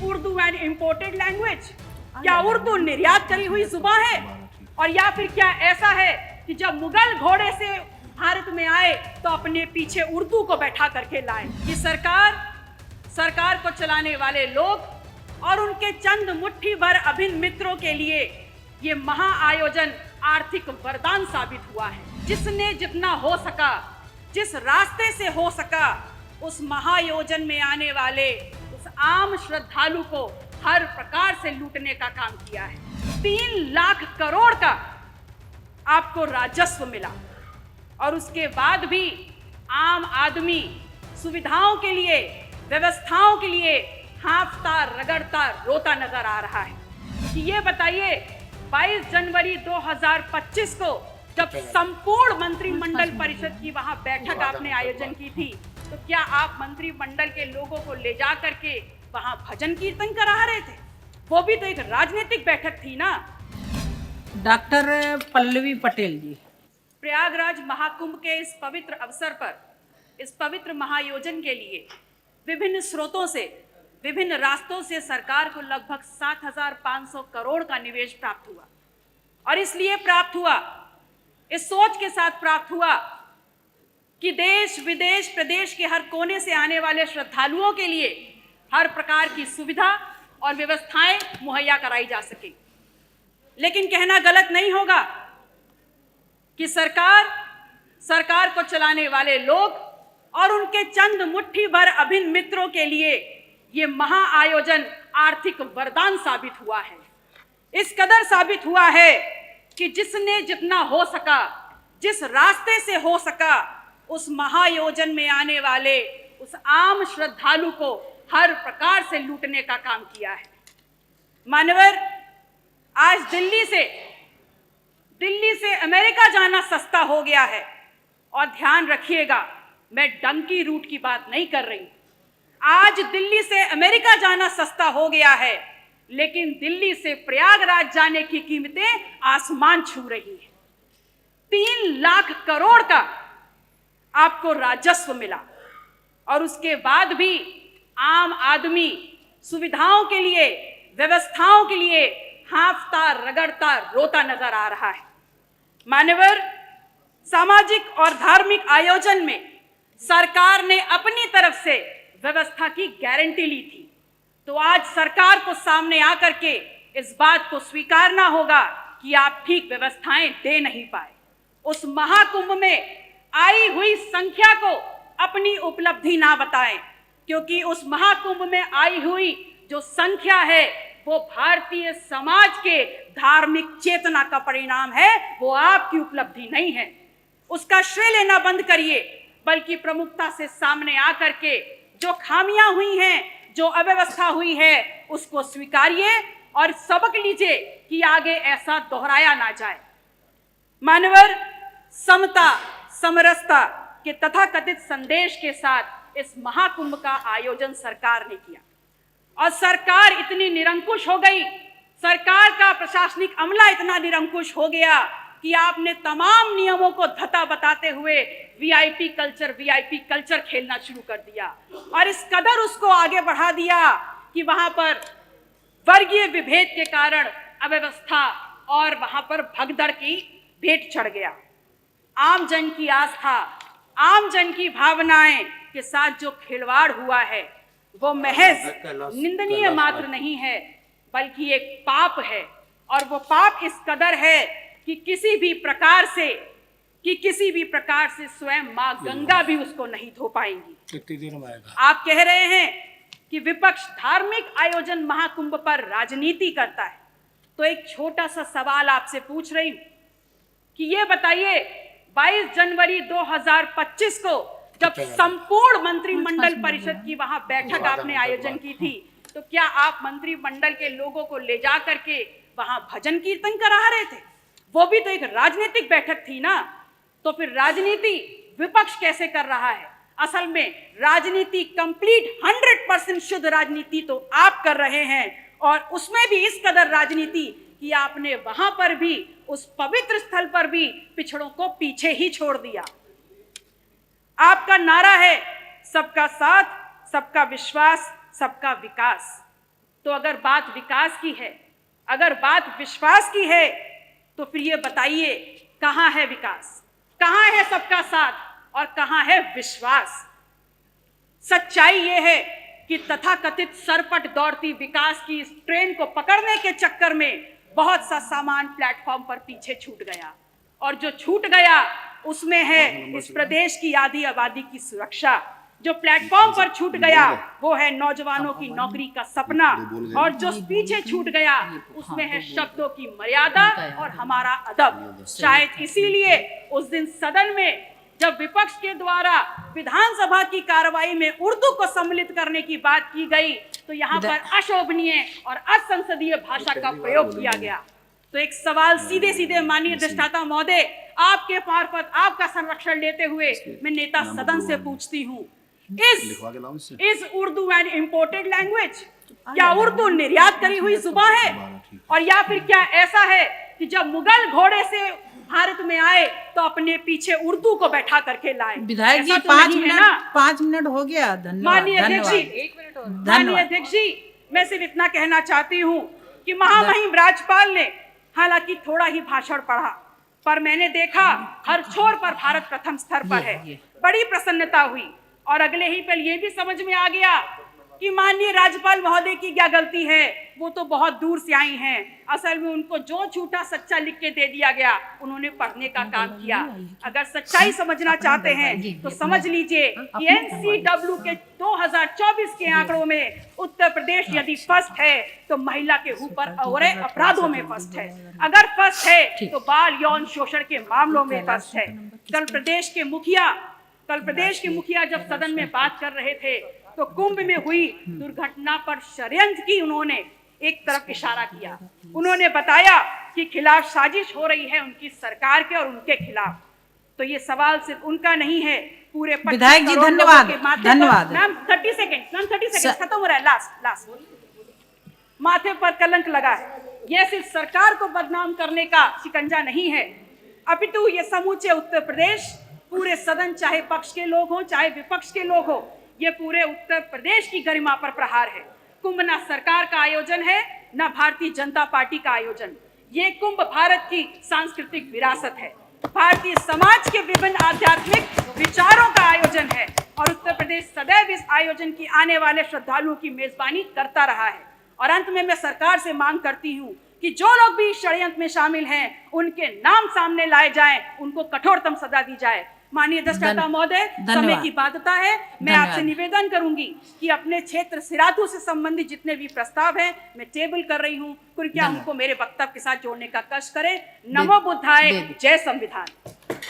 Urdu an imported language? क्या उर्दू निर्यात करी हुई जुबान है? और या फिर क्या ऐसा है कि जब मुगल घोड़े से भारत में आए तो अपने पीछे उर्दू को बैठा करके लाए? कि सरकार को चलाने वाले लोग और उनके चंद मुट्ठी भर अभिन्न मित्रों के लिए ये महाआयोजन आर्थिक वरदान साबित हुआ है। जिसने जितना हो सका, जिस रास्ते से हो सका, उस महाआयोजन में आने वाले उस आम श्रद्धालु को हर प्रकार से लूटने का काम किया है। 3 लाख करोड़ का आपको राजस्व मिला और उसके बाद भी आम आदमी सुविधाओं के लिए, व्यवस्थाओं के लिए हाँफता रगड़ता रोता नजर आ रहा है। कि ये बताइए 22 जनवरी 2025 को जब संपूर्ण मंत्रिमंडल परिषद की वहां बैठक आपने आयोजन की थी, तो क्या आप मंत्रिमंडल के लोगों को ले जा करके वहां भजन कीर्तन करा रहे थे? वो भी तो एक राजनीतिक बैठक थी ना। डॉक्टर पल्लवी पटेल जी। प्रयागराज महाकुंभ के इस पवित्र अवसर पर, इस पवित्र महाआयोजन के लिए विभिन्न स्रोतों से, विभिन्न रास्तों से सरकार को लगभग 7,500 करोड़ का निवेश प्राप्त हुआ। और इसलिए प्राप्त हुआ, इस सोच के साथ प्राप्त हुआ कि देश विदेश प्रदेश के हर कोने से आने वाले श्रद्धालुओं के लिए हर प्रकार की सुविधा और व्यवस्थाएं मुहैया कराई जा सके। लेकिन कहना गलत नहीं होगा कि सरकार को चलाने वाले लोग और उनके चंद मुट्ठी भर अभिन्न मित्रों के लिए ये महाआयोजन आर्थिक वरदान साबित हुआ है। इस कदर साबित हुआ है कि जिसने जितना हो सका, जिस रास्ते से हो सका, उस महाआयोजन में आने वाले उस आम श्रद्धालु को हर प्रकार से लूटने का काम किया है। मान्यवर, आज दिल्ली से अमेरिका जाना सस्ता हो गया है। और ध्यान रखिएगा, मैं डंकी रूट की बात नहीं कर रही। आज दिल्ली से अमेरिका जाना सस्ता हो गया है, लेकिन दिल्ली से प्रयागराज जाने की कीमतें आसमान छू रही हैं। 3 लाख करोड़ का आपको राजस्व मिला और उसके बाद भी आम आदमी सुविधाओं के लिए, व्यवस्थाओं के लिए हाँफता रगड़ता रोता नजर आ रहा है। मान्यवर, सामाजिक और धार्मिक आयोजन में सरकार ने अपनी तरफ से व्यवस्था की गारंटी ली थी, तो आज सरकार को सामने आकर के इस बात को स्वीकारना होगा कि आप ठीक व्यवस्थाएं दे नहीं पाए। उस महाकुंभ में आई हुई संख्या को अपनी उपलब्धि ना बताएं, क्योंकि उस महाकुंभ में आई हुई जो संख्या है वो भारतीय समाज के धार्मिक चेतना का परिणाम है, वो आपकी उपलब्धि नहीं है। उसका श्रेय लेना बंद करिए, बल्कि प्रमुखता से सामने आकर के जो खामियां हुई हैं, जो अव्यवस्था हुई है, उसको स्वीकारिए और सबक लीजिए कि आगे ऐसा दोहराया ना जाए। मानवर, समता, समरसता के तथाकथित संदेश के साथ इस महाकुंभ का आयोजन सरकार ने किया और सरकार इतनी निरंकुश हो गई, सरकार का प्रशासनिक अमला इतना निरंकुश हो गया कि आपने तमाम नियमों को धता बताते हुए वीआईपी कल्चर खेलना शुरू कर दिया और इस कदर उसको आगे बढ़ा दिया कि वहां पर वर्गीय विभेद के कारण अव्यवस्था और वहां पर भगदड़ की भेंट चढ़ गया। आम जन की आस्था, आम जन की भावनाएं के साथ जो खिलवाड़ हुआ है वो महज निंदनीय मात्र नहीं है, बल्कि एक पाप है। और वो पाप इस कदर है कि किसी भी प्रकार से स्वयं मां गंगा भी उसको नहीं धो पाएंगी। कितनी देर में आएगा? आप कह रहे हैं कि विपक्ष धार्मिक आयोजन महाकुंभ पर राजनीति करता है, तो एक छोटा सा सवाल आपसे पूछ रही हूं कि ये बताइए 22 जनवरी 2025 को जब संपूर्ण मंत्रिमंडल परिषद की वहां बैठक आपने आयोजन की थी, तो क्या आप मंत्रिमंडल के लोगों को ले जा करके वहां भजन कीर्तन करा रहे थे? वो भी तो एक राजनीतिक बैठक थी ना। तो फिर राजनीति विपक्ष कैसे कर रहा है? असल में राजनीति कंप्लीट 100% शुद्ध राजनीति तो आप कर रहे हैं, और उसमें भी इस कदर राजनीति कि आपने वहां पर भी, उस पवित्र स्थल पर भी पिछड़ों को पीछे ही छोड़ दिया। आपका नारा है सबका साथ, सबका विश्वास, सबका विकास। तो अगर बात विकास की है, अगर बात विश्वास की है, तो फिर ये बताइए कहाँ है विकास, कहाँ है सबका साथ और कहाँ है विश्वास। सच्चाई ये है कि तथाकथित सरपट दौड़ती विकास की इस ट्रेन को पकड़ने के चक्कर में बहुत सा सामान प्लेटफॉर्म पर पीछे छूट गया, और जो छूट गया उसमें है इस प्रदेश की आधी आबादी की सुरक्षा। जो प्लेटफॉर्म पर छूट गया वो है नौजवानों की नौकरी का सपना, और जो पीछे छूट गया उसमें है शब्दों की मर्यादा और हमारा अदब। शायद इसीलिए उस दिन सदन में जब विपक्ष के द्वारा विधानसभा की कार्रवाई में उर्दू को सम्मिलित करने की बात की गई, तो यहाँ पर अशोभनीय और असंसदीय भाषा का प्रयोग किया गया। तो एक सवाल सीधे सीधे माननीय अधिष्ठाता महोदय, आपके मार्फत आपका संरक्षण लेते हुए मैं नेता सदन से पूछती हूँ, is Urdu an imported language? क्या उर्दू निर्यात करी हुई जुबान है? और या फिर क्या ऐसा है कि जब मुगल घोड़े से भारत में आए तो अपने पीछे उर्दू को बैठा करके लाए? विधायक जी, ऐसा तो नहीं है ना? 5 मिनट हो गया। धन्यवाद। माननीय अध्यक्ष जी, एक मिनट और। माननीय अध्यक्ष जी, मैं सिर्फ इतना कहना चाहती हूँ कि महामहिम राज्यपाल ने हालांकि थोड़ा ही भाषण पढ़ा, पर मैंने देखा हर छोर पर भारत प्रथम स्तर पर है। बड़ी प्रसन्नता हुई, और अगले ही पल ये भी समझ में आ गया कि माननीय राज्यपाल महोदय की क्या गलती है। वो तो बहुत दूर से आई हैं, असल में उनको जो झूठा सच्चा लिख के दे दिया गया उन्होंने पढ़ने का काम किया। अगर सच्चाई समझना चाहते हैं तो समझ लीजिए कि NCW के 2024 के आंकड़ों में उत्तर प्रदेश यदि फर्स्ट है तो महिला के ऊपर और अपराधों में फर्स्ट है। अगर फर्स्ट है तो बाल यौन शोषण के मामलों में फर्स्ट है। कल प्रदेश के मुखिया जब सदन में बात कर रहे थे तो कुंभ में हुई दुर्घटना पर षड्यंत्र की उन्होंने एक तरफ इशारा किया। उन्होंने बताया कि खिलाफ साजिश हो रही है उनकी सरकार के और उनके खिलाफ। तो ये सवाल सिर्फ उनका नहीं है, पूरे विधायक जी धन्यवाद। धन्यवाद मैम 30 सेकंड खत्म हो रहा है। लास्ट माथे पर कलंक लगा है। यह सिर्फ सरकार को बदनाम करने का शिकंजा नहीं है, अपितु ये समूचे उत्तर प्रदेश, पूरे सदन, चाहे पक्ष के लोग हो चाहे विपक्ष के लोग हो, ये पूरे उत्तर प्रदेश की गरिमा पर प्रहार है। कुंभ ना सरकार का आयोजन है ना भारतीय जनता पार्टी का आयोजन, ये कुंभ भारत की सांस्कृतिक विरासत है, भारतीय समाज के विभिन्न आध्यात्मिक विचारों का आयोजन है, और उत्तर प्रदेश सदैव इस आयोजन की आने वाले श्रद्धालुओं की मेजबानी करता रहा है। और अंत में मैं सरकार से मांग करती हूँ कि जो लोग भी षड्यंत्र में शामिल हैं उनके नाम सामने लाए जाएं, उनको कठोरतम सजा दी जाए। माननीय अधिष्ठाता महोदय, समय की बाध्यता है, मैं आपसे निवेदन करूंगी कि अपने क्षेत्र सिराथू से संबंधित जितने भी प्रस्ताव हैं मैं टेबल कर रही हूं, कृपया उनको मेरे वक्तव्य के साथ जोड़ने का कष्ट करें। नमो बुद्धाय, जय संविधान।